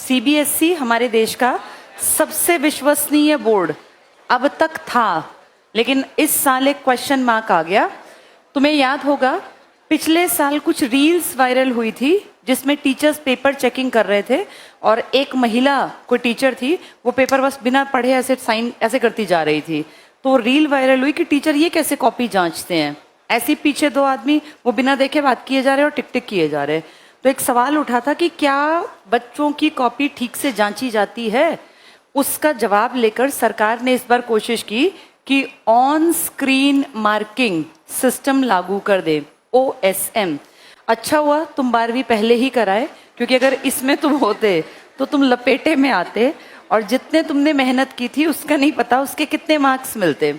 CBSE हमारे देश का सबसे विश्वसनीय बोर्ड अब तक था, लेकिन इस साल एक क्वेश्चन मार्क आ गया। तुम्हें याद होगा पिछले साल कुछ रील्स वायरल हुई थी जिसमें टीचर्स पेपर चेकिंग कर रहे थे और एक महिला कोई टीचर थी, वो पेपर बस बिना पढ़े ऐसे साइन ऐसे करती जा रही थी। तो रील वायरल हुई कि टीचर ये कैसे कॉपी जांचते हैं। ऐसे पीछे दो आदमी वो बिना देखे बात किए जा रहे और टिक टिक किए जा रहे। तो एक सवाल उठा था कि क्या बच्चों की कॉपी ठीक से जांची जाती है। उसका जवाब लेकर सरकार ने इस बार कोशिश की कि ऑन स्क्रीन मार्किंग सिस्टम लागू कर दे, OSM। अच्छा हुआ तुम 12वीं पहले ही कराए, क्योंकि अगर इसमें तुम होते तो तुम लपेटे में आते और जितने तुमने मेहनत की थी उसका नहीं पता उसके कितने मार्क्स मिलते।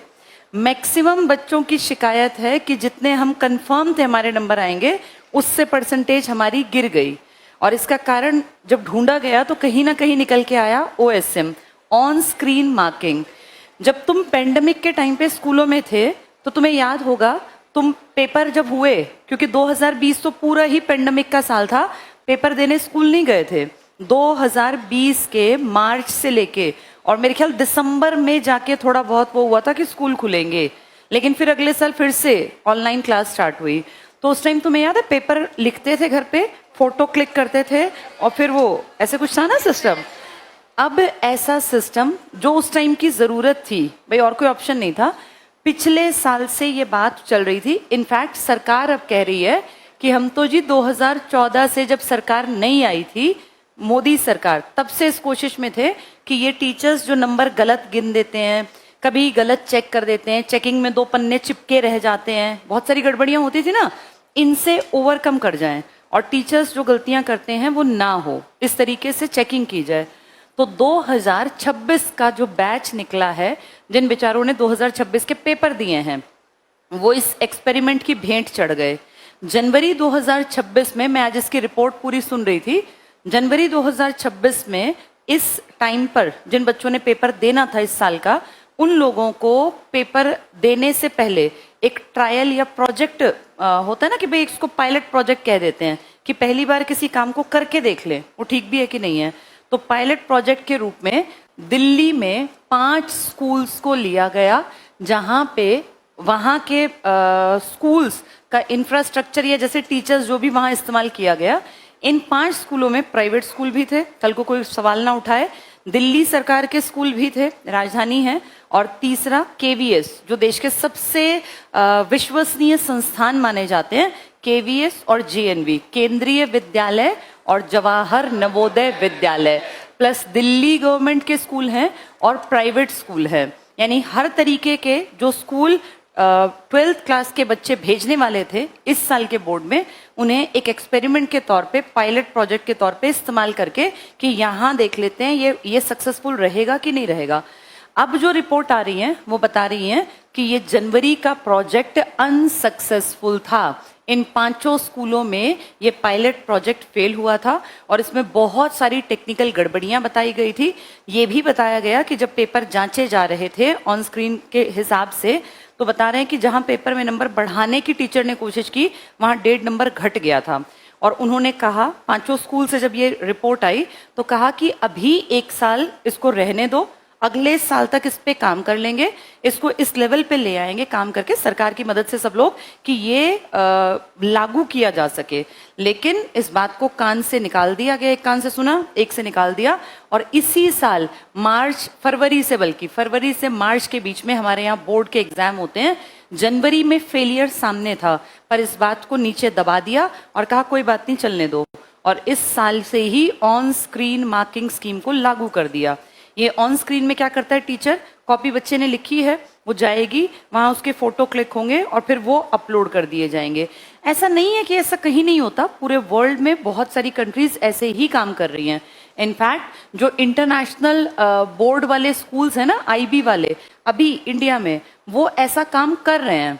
मैक्सिमम बच्चों की शिकायत है कि जितने हम कंफर्म थे हमारे नंबर आएंगे उससे परसेंटेज हमारी गिर गई। और इसका कारण जब ढूंढा गया तो कहीं ना कहीं निकल के आया OSM, ऑन स्क्रीन मार्किंग। जब तुम पेंडेमिक के टाइम पे स्कूलों में थे तो तुम्हें याद होगा, तुम पेपर जब हुए, क्योंकि 2020 तो पूरा ही पेंडेमिक का साल था, पेपर देने स्कूल नहीं गए थे। 2020 के मार्च से लेके और मेरे ख्याल दिसंबर में जाके थोड़ा बहुत वो हुआ था कि स्कूल खुलेंगे, लेकिन फिर अगले साल फिर से ऑनलाइन क्लास स्टार्ट हुई। तो उस टाइम तुम्हें याद है पेपर लिखते थे घर पे, फोटो क्लिक करते थे और फिर वो ऐसे कुछ था ना सिस्टम। अब ऐसा सिस्टम जो उस टाइम की जरूरत थी, भाई और कोई ऑप्शन नहीं था, पिछले साल से ये बात चल रही थी। इनफैक्ट सरकार अब कह रही है कि हम तो जी 2014 से जब सरकार नहीं आई थी, मोदी सरकार, तब से इस कोशिश में थे कि ये टीचर्स जो नंबर गलत गिन देते हैं, कभी गलत चेक कर देते हैं, चेकिंग में 2 पन्ने चिपके रह जाते हैं, बहुत सारी गड़बड़ियां होती थी ना, इनसे ओवरकम कर जाएं और टीचर्स जो गलतियां करते हैं वो ना हो, इस तरीके से चेकिंग की जाए। तो 2026 का जो बैच निकला है, जिन बेचारों ने 2026 के पेपर दिए हैं, वो इस एक्सपेरिमेंट की भेंट चढ़ गए। जनवरी 2026 में, मैं आज इसकी रिपोर्ट पूरी सुन रही थी, जनवरी 2026 में इस टाइम पर जिन बच्चों ने पेपर देना था इस साल का, उन लोगों को पेपर देने से पहले एक ट्रायल या प्रोजेक्ट होता है ना कि भाई इसको पायलट प्रोजेक्ट कह देते हैं, कि पहली बार किसी काम को करके देख ले वो ठीक भी है कि नहीं है। तो पायलट प्रोजेक्ट के रूप में दिल्ली में 5 स्कूल्स को लिया गया, जहां पे वहां के स्कूल्स का इंफ्रास्ट्रक्चर या जैसे टीचर्स जो भी वहां इस्तेमाल किया गया। इन 5 स्कूलों में प्राइवेट स्कूल भी थे, कल को कोई सवाल ना उठाए, दिल्ली सरकार के स्कूल भी थे, राजधानी है, और तीसरा KVS जो देश के सबसे विश्वसनीय संस्थान माने जाते हैं, KVS और JNV, केंद्रीय विद्यालय और जवाहर नवोदय विद्यालय, प्लस दिल्ली गवर्नमेंट के स्कूल हैं और प्राइवेट स्कूल हैं। यानी हर तरीके के जो स्कूल 12th क्लास के बच्चे भेजने वाले थे इस साल के बोर्ड में, उन्हें एक एक्सपेरिमेंट के तौर पे, पायलट प्रोजेक्ट के तौर पे इस्तेमाल करके कि यहाँ देख लेते हैं ये सक्सेसफुल रहेगा कि नहीं रहेगा। अब जो रिपोर्ट आ रही है वो बता रही है कि ये जनवरी का प्रोजेक्ट अनसक्सेसफुल था। इन 5 स्कूलों में ये पायलट प्रोजेक्ट फेल हुआ था और इसमें बहुत सारी टेक्निकल गड़बड़ियां बताई गई थी। ये भी बताया गया कि जब पेपर जांचे जा रहे थे ऑन स्क्रीन के हिसाब से, तो बता रहे हैं कि जहां पेपर में नंबर बढ़ाने की टीचर ने कोशिश की, वहां 1.5 नंबर घट गया था। और उन्होंने कहा, 5 स्कूल से जब ये रिपोर्ट आई तो कहा कि अभी 1 साल इसको रहने दो, अगले साल तक इस पे काम कर लेंगे, इसको इस लेवल पे ले आएंगे काम करके सरकार की मदद से सब लोग, कि ये लागू किया जा सके। लेकिन इस बात को कान से निकाल दिया गया, एक कान से सुना, एक से निकाल दिया। और इसी साल फरवरी से मार्च के बीच में हमारे यहाँ बोर्ड के एग्जाम होते हैं। जनवरी में फेलियर सामने था, पर इस बात को नीचे दबा दिया और कहा कोई बात नहीं, चलने दो, और इस साल से ही ऑन स्क्रीन मार्किंग स्कीम को लागू कर दिया। ये ऑन स्क्रीन में क्या करता है, टीचर कॉपी बच्चे ने लिखी है वो जाएगी, वहां उसके फोटो क्लिक होंगे और फिर वो अपलोड कर दिए जाएंगे। ऐसा नहीं है कि ऐसा कहीं नहीं होता, पूरे वर्ल्ड में बहुत सारी कंट्रीज ऐसे ही काम कर रही हैं। इनफैक्ट जो इंटरनेशनल बोर्ड वाले स्कूल्स हैं ना, IB वाले, अभी इंडिया में वो ऐसा काम कर रहे हैं।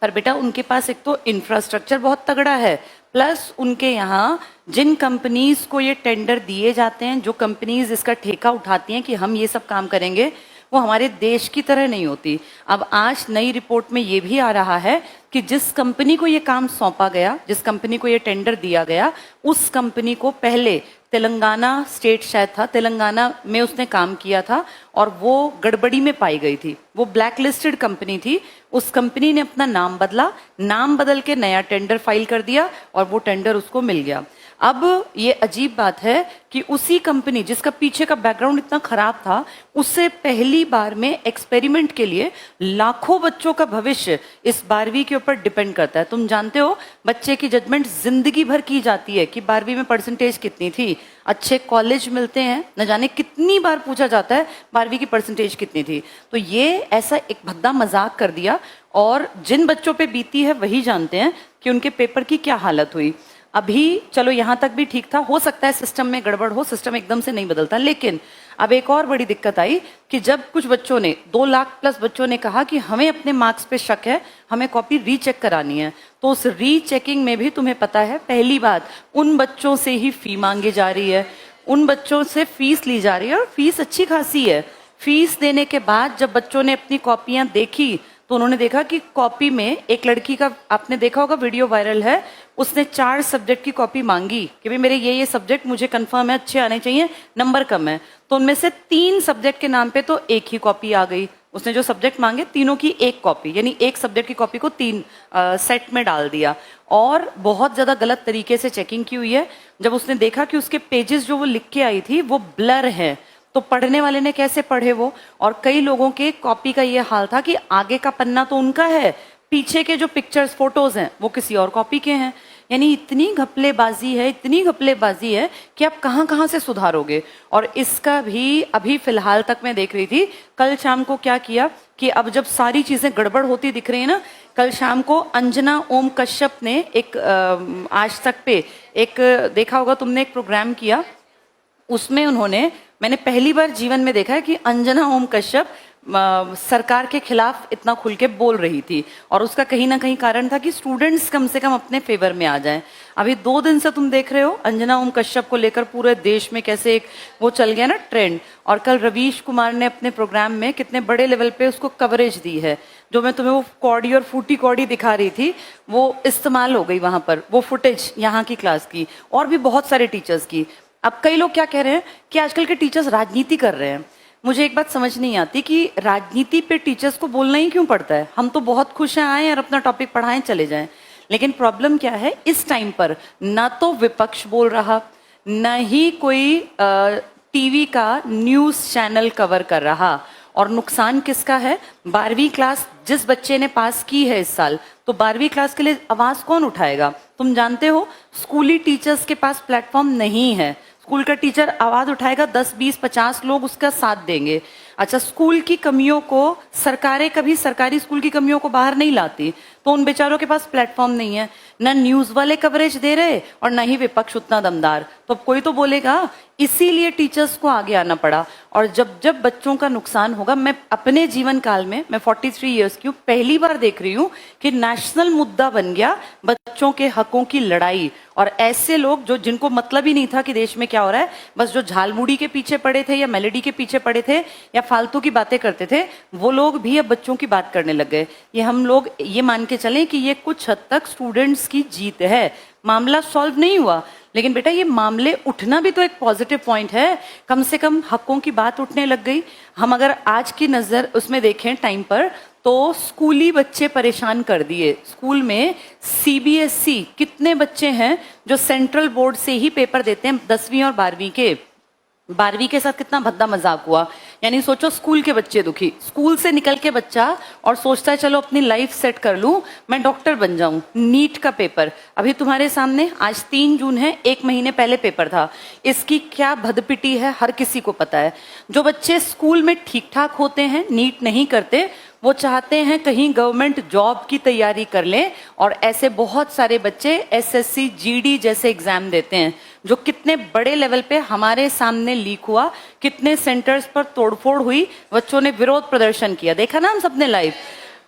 पर बेटा उनके पास एक तो इंफ्रास्ट्रक्चर बहुत तगड़ा है, प्लस उनके यहाँ जिन कंपनीज को ये टेंडर दिए जाते हैं, जो कंपनीज इसका ठेका उठाती हैं कि हम ये सब काम करेंगे, वो हमारे देश की तरह नहीं होती। अब आज नई रिपोर्ट में ये भी आ रहा है कि जिस कंपनी को ये काम सौंपा गया, जिस कंपनी को ये टेंडर दिया गया, उस कंपनी को पहले तेलंगाना स्टेट शायद था, तेलंगाना में उसने काम किया था और वो गड़बड़ी में पाई गई थी, वो ब्लैक लिस्टेड कंपनी थी। उस कंपनी ने अपना नाम बदला, नाम बदल के नया टेंडर फाइल कर दिया और वो टेंडर उसको मिल गया। अब ये अजीब बात है कि उसी कंपनी जिसका पीछे का बैकग्राउंड इतना खराब था, उससे पहली बार में एक्सपेरिमेंट के लिए लाखों बच्चों का भविष्य इस 12वीं के ऊपर डिपेंड करता है। तुम जानते हो बच्चे की जजमेंट जिंदगी भर की जाती है कि 12वीं में परसेंटेज कितनी थी, अच्छे कॉलेज मिलते हैं, न जाने कितनी बार पूछा जाता है 12वीं की परसेंटेज कितनी थी। तो ये ऐसा एक भद्दा मजाक कर दिया और जिन बच्चों पे बीती है वही जानते हैं कि उनके पेपर की क्या हालत हुई। अभी चलो यहाँ तक भी ठीक था, हो सकता है सिस्टम में गड़बड़ हो, सिस्टम एकदम से नहीं बदलता, लेकिन अब एक और बड़ी दिक्कत आई कि जब कुछ बच्चों ने 2 लाख प्लस बच्चों ने कहा कि हमें अपने मार्क्स पे शक है, हमें कॉपी रीचेक करानी है, तो उस रीचेकिंग में भी तुम्हें पता है पहली बात उन बच्चों से ही फी मांगी जा रही है, उन बच्चों से फीस ली जा रही है और फीस अच्छी खासी है। फीस देने के बाद जब बच्चों ने अपनी कॉपियां देखी तो उन्होंने देखा कि कॉपी में एक लड़की का, आपने देखा होगा वीडियो वायरल है, उसने 4 सब्जेक्ट की कॉपी मांगी कि भाई मेरे ये सब्जेक्ट मुझे कंफर्म है, अच्छे आने चाहिए, नंबर कम है, तो उनमें से 3 सब्जेक्ट के नाम पे तो एक ही कॉपी आ गई। उसने जो सब्जेक्ट मांगे तीनों की एक कॉपी, यानी एक सब्जेक्ट की कॉपी को 3 सेट में डाल दिया और बहुत ज्यादा गलत तरीके से चेकिंग की हुई है। जब उसने देखा कि उसके पेजेस जो वो लिख के आई थी वो ब्लर है, तो पढ़ने वाले ने कैसे पढ़े वो, और कई लोगों के कॉपी का ये हाल था कि आगे का पन्ना तो उनका है, पीछे के जो पिक्चर्स फोटोज हैं वो किसी और कॉपी के हैं। यानी इतनी घपलेबाजी है, इतनी घपलेबाजी है कि आप कहाँ कहाँ से सुधारोगे। और इसका भी अभी फिलहाल तक मैं देख रही थी, कल शाम को क्या किया कि अब जब सारी चीजें गड़बड़ होती दिख रही है ना, कल शाम को अंजना ओम कश्यप ने एक आज तक पे एक देखा होगा तुमने, एक प्रोग्राम किया, उसमें उन्होंने, मैंने पहली बार जीवन में देखा है कि अंजना ओम कश्यप सरकार के खिलाफ इतना खुल के बोल रही थी और उसका कहीं ना कहीं कारण था कि स्टूडेंट्स कम से कम अपने फेवर में आ जाएं। अभी 2 दिन से तुम देख रहे हो अंजना ओम कश्यप को लेकर पूरे देश में कैसे एक वो चल गया ना ट्रेंड, और कल रवीश कुमार ने अपने प्रोग्राम में कितने बड़े लेवल पे उसको कवरेज दी है। जो मैं तुम्हें वो कौड़ी और फूटी कौड़ी दिखा रही थी वो इस्तेमाल हो गई वहां पर, वो फुटेज यहाँ की क्लास की और भी बहुत सारे टीचर्स की। अब कई लोग क्या कह रहे हैं कि आजकल के टीचर्स राजनीति कर रहे हैं। मुझे एक बात समझ नहीं आती कि राजनीति पे टीचर्स को बोलना ही क्यों पड़ता है। हम तो बहुत खुश हैं, आए और अपना टॉपिक पढ़ाएं चले जाएं, लेकिन प्रॉब्लम क्या है इस टाइम पर, ना तो विपक्ष बोल रहा, न ही कोई टीवी का न्यूज चैनल कवर कर रहा, और नुकसान किसका है? 12वीं क्लास जिस बच्चे ने पास की है इस साल, तो 12वीं क्लास के लिए आवाज कौन उठाएगा? तुम जानते हो स्कूली टीचर्स के पास प्लेटफॉर्म नहीं है। स्कूल का टीचर आवाज उठाएगा, 10, 20, 50 लोग उसका साथ देंगे। अच्छा, स्कूल की कमियों को सरकारें कभी सरकारी स्कूल की कमियों को बाहर नहीं लाती, तो उन बेचारों के पास प्लेटफॉर्म नहीं है। न न्यूज वाले कवरेज दे रहे और न ही विपक्ष उतना दमदार, तो कोई तो बोलेगा। इसीलिए टीचर्स को आगे आना पड़ा। और जब जब बच्चों का नुकसान होगा, मैं अपने जीवन काल में, मैं 43 ईयर्स की हूँ, पहली बार देख रही हूँ कि नेशनल मुद्दा बन गया बच्चों के हकों की लड़ाई। और ऐसे लोग जो जिनको मतलब ही नहीं था कि देश में क्या हो रहा है, बस जो झालमुड़ी के पीछे पड़े थे या मेलेडी के पीछे पड़े थे या फालतू की बातें करते थे, वो लोग भी अब बच्चों की बात करने लग गए। ये हम लोग ये मान के चलें कि ये कुछ हद तक स्टूडेंट्स की जीत है। मामला सॉल्व नहीं हुआ, लेकिन बेटा ये मामले उठना भी तो एक पॉजिटिव पॉइंट है। कम से कम हकों की बात उठने लग गई। हम अगर आज की नजर उसमें देखें टाइम पर, तो स्कूली बच्चे परेशान कर दिए। स्कूल में सीबीएसई कितने बच्चे हैं जो सेंट्रल बोर्ड से ही पेपर देते हैं 10वीं और 12वीं के। 12वीं के साथ कितना भद्दा मजाक हुआ। यानी सोचो स्कूल के बच्चे दुखी, स्कूल से निकल के बच्चा और सोचता है चलो अपनी लाइफ सेट कर लूं, मैं डॉक्टर बन जाऊं। नीट का पेपर अभी तुम्हारे सामने, आज 3 जून है, 1 महीने पहले पेपर था। इसकी क्या भदपिटी है हर किसी को पता है। जो बच्चे स्कूल में ठीक ठाक होते हैं, नीट नहीं करते, वो चाहते हैं कहीं गवर्नमेंट जॉब की तैयारी कर लें। और ऐसे बहुत सारे बच्चे एसएससी जीडी जैसे एग्जाम देते हैं, जो कितने बड़े लेवल पे हमारे सामने लीक हुआ, कितने सेंटर्स पर तोड़फोड़ हुई, बच्चों ने विरोध प्रदर्शन किया, देखा ना हम सबने लाइव।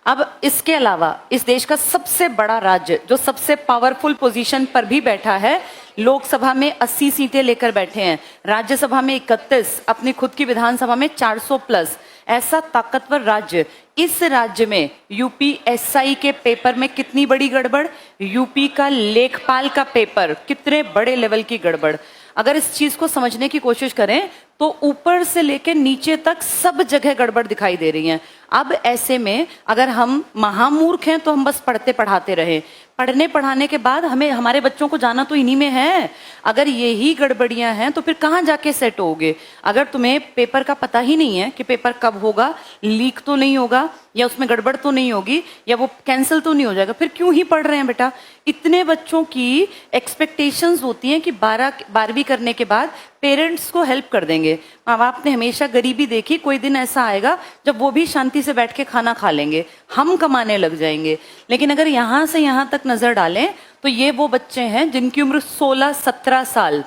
अब इसके अलावा इस देश का सबसे बड़ा राज्य जो सबसे पावरफुल पोजीशन पर भी बैठा है, लोकसभा में 80 सीटें लेकर बैठे हैं, राज्यसभा में 31, अपनी खुद की विधानसभा में 400 प्लस, ऐसा ताकतवर राज्य, इस राज्य में यूपीएसआई के पेपर में कितनी बड़ी गड़बड़, यूपी का लेखपाल का पेपर कितने बड़े लेवल की गड़बड़। अगर इस चीज को समझने की कोशिश करें तो ऊपर से लेकर नीचे तक सब जगह गड़बड़ दिखाई दे रही है। अब ऐसे में अगर हम महामूर्ख हैं तो हम बस पढ़ते पढ़ाते रहे, पढ़ने पढ़ाने के बाद हमें हमारे बच्चों को जाना तो इन्हीं में है। अगर यही गड़बड़ियां हैं तो फिर कहाँ जाके सेट होगे। अगर तुम्हें पेपर का पता ही नहीं है कि पेपर कब होगा, लीक तो नहीं होगा, या उसमें गड़बड़ तो नहीं होगी, या वो कैंसिल तो नहीं हो जाएगा, फिर क्यों ही पढ़ रहे हैं बेटा। इतने बच्चों की एक्सपेक्टेशंस होती हैं कि 12वीं करने के बाद पेरेंट्स को हेल्प कर देंगे। माँ बाप ने हमेशा गरीबी देखी, कोई दिन ऐसा आएगा जब वो भी शांति से बैठ के खाना खा लेंगे, हम कमाने लग जाएंगे। लेकिन अगर यहाँ से यहाँ तक नजर डालें तो ये वो बच्चे हैं जिनकी उम्र 16-17 साल,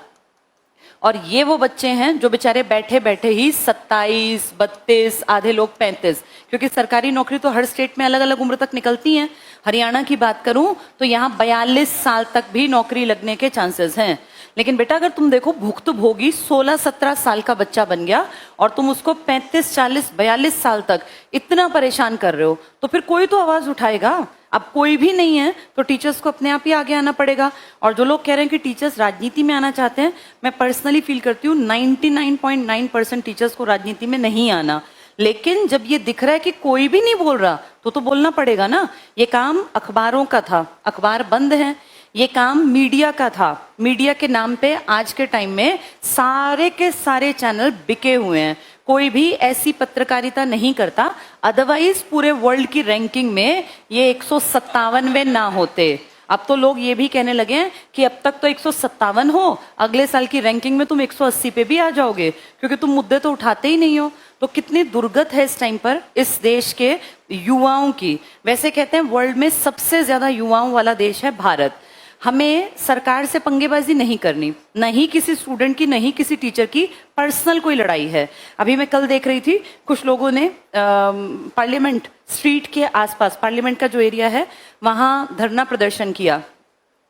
और ये वो बच्चे हैं जो बेचारे बैठे बैठे ही 27, 32, आधे लोग 35, क्योंकि सरकारी नौकरी तो हर स्टेट में अलग अलग उम्र तक निकलती हैं। हरियाणा की बात करूं तो यहाँ 42 साल तक भी नौकरी लगने के चांसेस हैं। लेकिन बेटा अगर तुम देखो, भुक्तभोगी 16-17 साल का बच्चा बन गया और तुम उसको 35, 40, 42 साल तक इतना परेशान कर रहे हो, तो फिर कोई तो आवाज उठाएगा। अब कोई भी नहीं है तो टीचर्स को अपने आप ही आगे आना पड़ेगा। और जो लोग कह रहे हैं कि टीचर्स राजनीति में आना चाहते हैं, मैं पर्सनली फील करती हूँ 99.9% टीचर्स को राजनीति में नहीं आना। लेकिन जब ये दिख रहा है कि कोई भी नहीं बोल रहा तो बोलना पड़ेगा ना। ये काम अखबारों का था, अखबार बंद है। ये काम मीडिया का था, मीडिया के नाम पे आज के टाइम में सारे के सारे चैनल बिके हुए हैं। कोई भी ऐसी पत्रकारिता नहीं करता, अदरवाइज पूरे वर्ल्ड की रैंकिंग में ये 157वें ना होते। अब तो लोग ये भी कहने लगे हैं कि अब तक तो 157 हो, अगले साल की रैंकिंग में तुम 180 पे भी आ जाओगे, क्योंकि तुम मुद्दे तो उठाते ही नहीं हो। तो कितनी दुर्गत है इस टाइम पर इस देश के युवाओं की। वैसे कहते हैं वर्ल्ड में सबसे ज्यादा युवाओं वाला देश है भारत। हमें सरकार से पंगेबाजी नहीं करनी, नहीं किसी स्टूडेंट की, नहीं किसी टीचर की पर्सनल कोई लड़ाई है। अभी मैं कल देख रही थी, कुछ लोगों ने पार्लियामेंट स्ट्रीट के आसपास, पार्लियामेंट का जो एरिया है वहां धरना प्रदर्शन किया,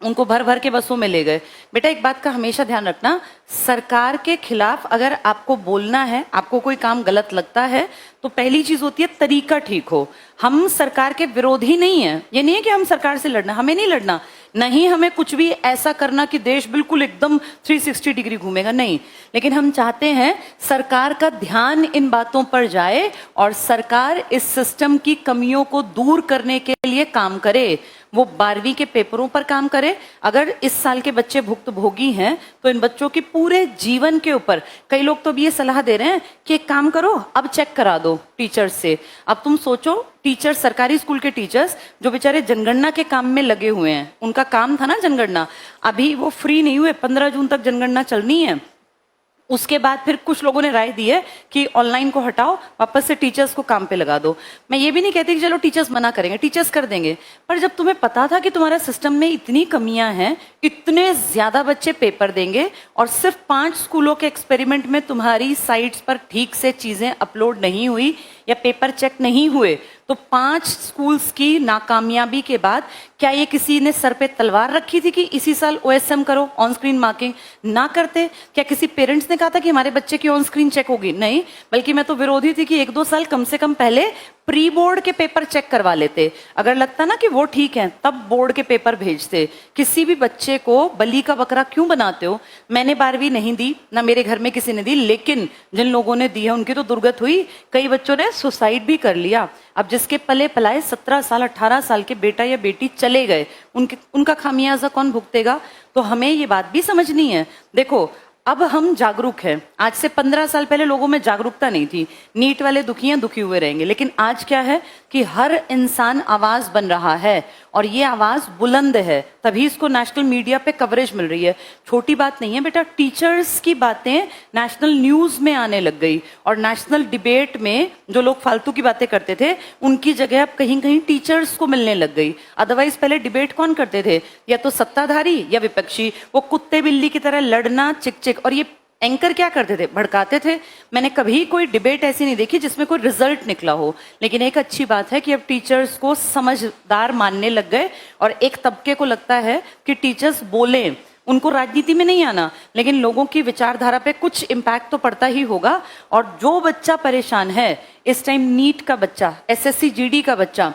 उनको भर भर के बसों में ले गए। बेटा एक बात का हमेशा ध्यान रखना, सरकार के खिलाफ अगर आपको बोलना है, आपको कोई काम गलत लगता है, तो पहली चीज होती है तरीका ठीक हो। हम सरकार के विरोधी नहीं है, ये नहीं है कि हम सरकार से लड़ना, हमें नहीं लड़ना, नहीं हमें कुछ भी ऐसा करना कि देश बिल्कुल एकदम 360 डिग्री घूमेगा, नहीं। लेकिन हम चाहते हैं सरकार का ध्यान इन बातों पर जाए और सरकार इस सिस्टम की कमियों को दूर करने के लिए काम करे। वो 12वीं के पेपरों पर काम करे। अगर इस साल के बच्चे भुक्तभोगी हैं तो इन बच्चों की पूरे जीवन के ऊपर, कई लोग तो भी ये सलाह दे रहे हैं कि एक काम करो, अब चेक करा दो टीचर्स से। अब तुम सोचो, टीचर, सरकारी स्कूल के टीचर्स जो बेचारे जनगणना के काम में लगे हुए हैं, उनका काम था ना जनगणना, अभी वो फ्री नहीं हुए, 15 जून तक जनगणना चलनी है। उसके बाद फिर कुछ लोगों ने राय दी है कि ऑनलाइन को हटाओ, वापस से टीचर्स को काम पे लगा दो। मैं ये भी नहीं कहती कि चलो टीचर्स मना करेंगे, टीचर्स कर देंगे, पर जब तुम्हें पता था कि तुम्हारा सिस्टम में इतनी कमियां हैं, इतने ज्यादा बच्चे पेपर देंगे और सिर्फ 5 स्कूलों के एक्सपेरिमेंट में तुम्हारी साइट्स पर ठीक से चीजें अपलोड नहीं हुई या पेपर चेक नहीं हुए, तो 5 स्कूल्स की नाकामयाबी के बाद क्या ये किसी ने सर पे तलवार रखी थी कि इसी साल ओएसएम करो, ऑन स्क्रीन मार्किंग ना करते? क्या किसी पेरेंट्स ने कहा था कि हमारे बच्चे की ऑन स्क्रीन चेक होगी? नहीं, बल्कि मैं तो विरोधी थी कि 1-2 साल कम से कम पहले प्री बोर्ड के पेपर चेक करवा लेते। अगर लगता ना कि वो ठीक है तब बोर्ड के पेपर भेजते। किसी भी बच्चे को बलि का बकरा क्यों बनाते हो? मैंने 12वीं नहीं दी, ना मेरे घर में किसी ने दी, लेकिन जिन लोगों ने दी है उनकी तो दुर्गत हुई। कई बच्चों ने सुसाइड भी कर लिया। अब जिसके पले पलाए 17 साल 18 साल के बेटा या बेटी चले गए, उनका खामियाजा कौन भुगतेगा? तो हमें ये बात भी समझनी है। देखो, अब हम जागरूक हैं। आज से 15 साल पहले लोगों में जागरूकता नहीं थी। नीट वाले दुखी हैं, दुखी हुए रहेंगे, लेकिन आज क्या है कि हर इंसान आवाज बन रहा है और ये आवाज बुलंद है, तभी इसको नेशनल मीडिया पे कवरेज मिल रही है। छोटी बात नहीं है बेटा, टीचर्स की बातें नेशनल न्यूज में आने लग गई और नेशनल डिबेट में जो लोग फालतू की बातें करते थे उनकी जगह अब कहीं कहीं टीचर्स को मिलने लग गई। अदरवाइज पहले डिबेट कौन करते थे? या तो सत्ताधारी या विपक्षी। वो कुत्ते बिल्ली की तरह लड़ना, चिक, और ये एंकर क्या करते थे? भड़काते थे। मैंने कभी कोई डिबेट ऐसी नहीं देखी जिसमें कोई रिजल्ट निकला हो। लेकिन एक अच्छी बात है कि अब टीचर्स को समझदार मानने लग गए और एक तबके को लगता है कि टीचर्स बोलें, उनको राजनीति में नहीं आना, लेकिन लोगों की विचारधारा पे कुछ इम्पैक्ट तो पड़ता ही होगा। और जो बच्चा परेशान है इस टाइम, नीट का बच्चा, एसएससी जीडी का बच्चा,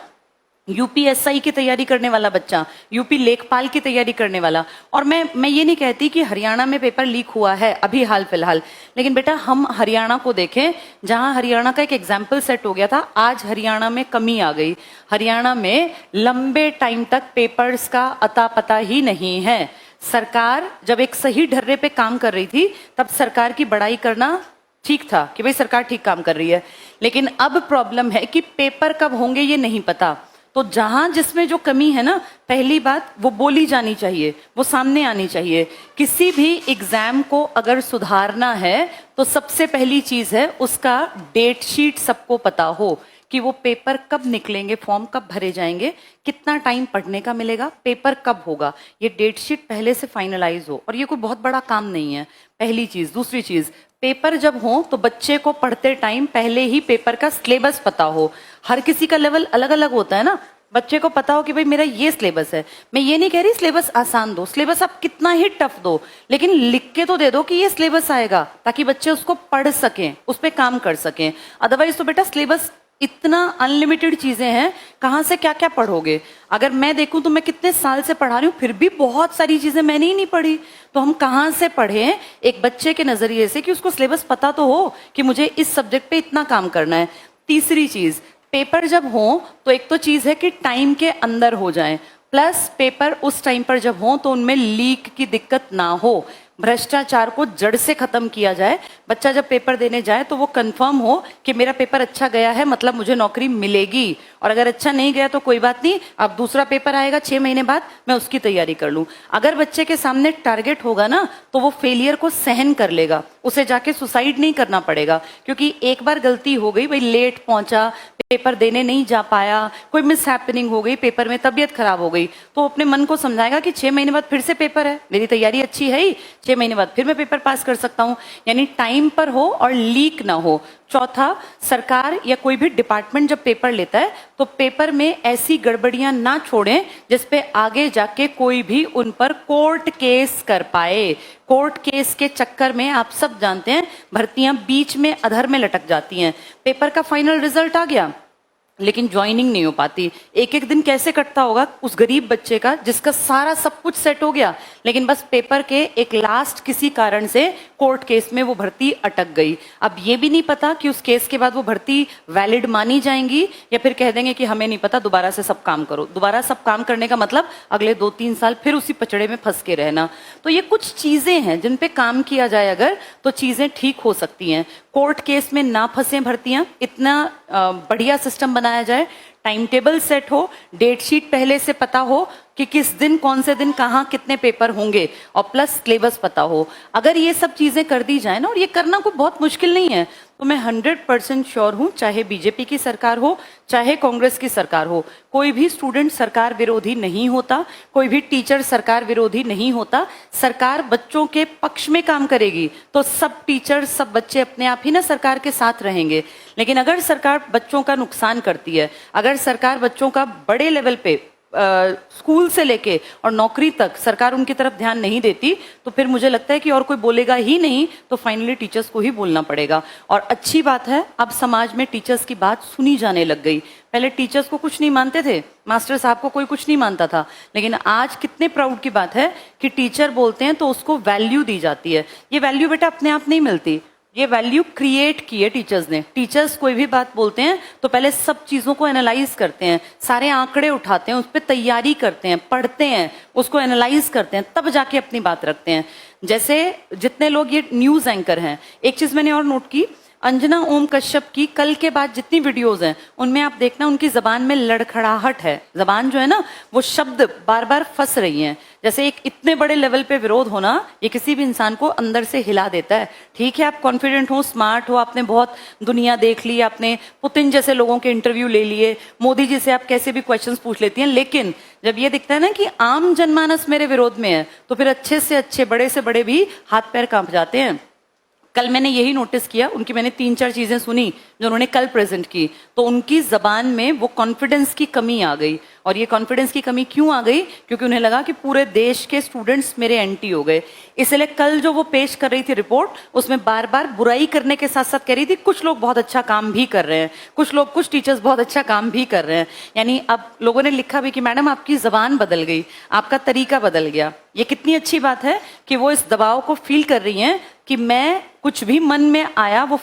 यूपीएसआई की तैयारी करने वाला बच्चा, यूपी लेखपाल की तैयारी करने वाला, और मैं ये नहीं कहती कि हरियाणा में पेपर लीक हुआ है अभी हाल फिलहाल, लेकिन बेटा हम हरियाणा को देखें, जहां हरियाणा का एक एग्जाम्पल सेट हो गया था, आज हरियाणा में कमी आ गई। हरियाणा में लंबे टाइम तक पेपर्स का अता पता ही नहीं है। सरकार जब एक सही ढर्रे पे काम कर रही थी तब सरकार की बड़ाई करना ठीक था कि भाई सरकार ठीक काम कर रही है, लेकिन अब प्रॉब्लम है कि पेपर कब होंगे ये नहीं पता। तो जहां जिसमें जो कमी है ना, पहली बात वो बोली जानी चाहिए, वो सामने आनी चाहिए। किसी भी एग्जाम को अगर सुधारना है तो सबसे पहली चीज है उसका डेट शीट सबको पता हो कि वो पेपर कब निकलेंगे, फॉर्म कब भरे जाएंगे, कितना टाइम पढ़ने का मिलेगा, पेपर कब होगा, ये डेट शीट पहले से फाइनलाइज हो। और ये कोई बहुत बड़ा काम नहीं है, पहली चीज। दूसरी चीज, पेपर जब हो तो बच्चे को पढ़ते टाइम पहले ही पेपर का सिलेबस पता हो। हर किसी का लेवल अलग अलग होता है ना, बच्चे को पता हो कि भाई मेरा ये सिलेबस है। मैं ये नहीं कह रही सिलेबस आसान दो, सिलेबस आप कितना ही टफ दो, लेकिन लिख के तो दे दो कि ये सिलेबस आएगा, ताकि बच्चे उसको पढ़ सकें, उस पर काम कर सकें। अदरवाइज तो बेटा सिलेबस इतना अनलिमिटेड चीजें हैं, कहाँ से क्या क्या पढ़ोगे। अगर मैं देखूं तो मैं कितने साल से पढ़ा रही हूँ, फिर भी बहुत सारी चीजें मैंने ही नहीं पढ़ी। तो हम कहाँ से पढ़ें एक बच्चे के नजरिए से कि उसको सिलेबस पता तो हो कि मुझे इस सब्जेक्ट पे इतना काम करना है। तीसरी चीज, पेपर जब हो तो एक तो चीज है कि टाइम के अंदर हो जाए, प्लस पेपर उस टाइम पर जब हो तो उनमें लीक की दिक्कत ना हो, भ्रष्टाचार को जड़ से खत्म किया जाए। बच्चा जब पेपर देने जाए तो वो कंफर्म हो कि मेरा पेपर अच्छा गया है, मतलब मुझे नौकरी मिलेगी, और अगर अच्छा नहीं गया तो कोई बात नहीं, अब दूसरा पेपर आएगा 6 महीने बाद, मैं उसकी तैयारी कर लूं। अगर बच्चे के सामने टारगेट होगा ना तो वो फेलियर को सहन कर लेगा, उसे जाके सुसाइड नहीं करना पड़ेगा। क्योंकि एक बार गलती हो गई, भाई लेट पहुंचा, पेपर देने नहीं जा पाया, कोई मिस हैपनिंग हो गई, पेपर में तबीयत खराब हो गई, तो अपने मन को समझाएगा कि 6 महीने बाद फिर से पेपर है, मेरी तैयारी अच्छी है ही, 6 महीने बाद फिर मैं पेपर पास कर सकता हूं। यानी टाइम पर हो और लीक ना हो। चौथा, सरकार या कोई भी डिपार्टमेंट जब पेपर लेता है तो पेपर में ऐसी गड़बड़ियां ना छोड़ें जिसपे आगे जाके कोई भी उन पर कोर्ट केस कर पाए। कोर्ट केस के चक्कर में आप सब जानते हैं भर्तियां बीच में अधर में लटक जाती हैं। पेपर का फाइनल रिजल्ट आ गया लेकिन ज्वाइनिंग नहीं हो पाती। एक एक दिन कैसे कटता होगा उस गरीब बच्चे का जिसका सारा सब कुछ सेट हो गया, लेकिन बस पेपर के एक लास्ट किसी कारण से कोर्ट केस में वो भर्ती अटक गई। अब ये भी नहीं पता कि उस केस के बाद वो भर्ती वैलिड मानी जाएंगी या फिर कह देंगे कि हमें नहीं पता, दोबारा से सब काम करो। दोबारा सब काम करने का मतलब अगले 2-3 साल फिर उसी पचड़े में फंस के रहना। तो ये कुछ चीजें हैं जिन पे काम किया जाए अगर, तो चीजें ठीक हो सकती हैं। कोर्ट केस में ना फंसे भर्तियां, इतना बढ़िया सिस्टम बनाया जाए, टाइम टेबल सेट हो, डेट शीट पहले से पता हो कि किस दिन कौन से दिन कहाँ कितने पेपर होंगे, और प्लस सिलेबस पता हो। अगर ये सब चीजें कर दी जाए ना, और ये करना कोई बहुत मुश्किल नहीं है, तो मैं 100% श्योर हूं, चाहे बीजेपी की सरकार हो चाहे कांग्रेस की सरकार हो, कोई भी स्टूडेंट सरकार विरोधी नहीं होता, कोई भी टीचर सरकार विरोधी नहीं होता। सरकार बच्चों के पक्ष में काम करेगी तो सब टीचर सब बच्चे अपने आप ही ना सरकार के साथ रहेंगे। लेकिन अगर सरकार बच्चों का नुकसान करती है, अगर सरकार बच्चों का बड़े लेवल पे स्कूल से लेके और नौकरी तक सरकार उनकी तरफ ध्यान नहीं देती, तो फिर मुझे लगता है कि और कोई बोलेगा ही नहीं, तो फाइनली टीचर्स को ही बोलना पड़ेगा। और अच्छी बात है अब समाज में टीचर्स की बात सुनी जाने लग गई। पहले टीचर्स को कुछ नहीं मानते थे, मास्टर साहब को कोई कुछ नहीं मानता था, लेकिन आज कितने प्राउड की बात है कि टीचर बोलते हैं तो उसको वैल्यू दी जाती है। ये वैल्यू बेटा अपने आप नहीं मिलती, ये वैल्यू क्रिएट की है टीचर्स ने। टीचर्स कोई भी बात बोलते हैं तो पहले सब चीजों को एनालाइज करते हैं, सारे आंकड़े उठाते हैं, उस पर तैयारी करते हैं, पढ़ते हैं, उसको एनालाइज करते हैं, तब जाके अपनी बात रखते हैं। जैसे जितने लोग ये न्यूज एंकर हैं, एक चीज मैंने और नोट की, अंजना ओम कश्यप की कल के बाद जितनी वीडियोस हैं उनमें आप देखना उनकी जबान में लड़खड़ाहट है, जबान जो है ना वो शब्द बार बार फंस रही हैं। जैसे एक इतने बड़े लेवल पे विरोध होना ये किसी भी इंसान को अंदर से हिला देता है। ठीक है आप कॉन्फिडेंट हो, स्मार्ट हो, आपने बहुत दुनिया देख ली, आपने पुतिन जैसे लोगों के इंटरव्यू ले लिए, मोदी जी से आप कैसे भी क्वेश्चंस पूछ लेती हैं, लेकिन जब ये दिखता है ना कि आम जनमानस मेरे विरोध में है तो फिर अच्छे से अच्छे बड़े से बड़े भी हाथ पैर कांप जाते हैं। कल मैंने यही नोटिस किया, उनकी मैंने 3-4 चीजें सुनी जो उन्होंने कल प्रेजेंट की, तो उनकी जबान में वो कॉन्फिडेंस की कमी आ गई। और ये कॉन्फिडेंस की कमी क्यों आ गई? क्योंकि उन्हें लगा कि पूरे देश के स्टूडेंट्स मेरे एंटी हो गए। इसलिए कल जो वो पेश कर रही थी रिपोर्ट, उसमें बार बार बुराई करने के साथ साथ कह रही थी कुछ लोग बहुत अच्छा काम भी कर रहे हैं, कुछ टीचर्स बहुत अच्छा काम भी कर रहे हैं। यानी अब लोगों ने लिखा भी कि मैडम आपकी जबान बदल गई, आपका तरीका बदल गया। ये कितनी अच्छी बात है कि वो इस दबाव को फील कर रही हैं कि मैं कुछ भी मन में आया वो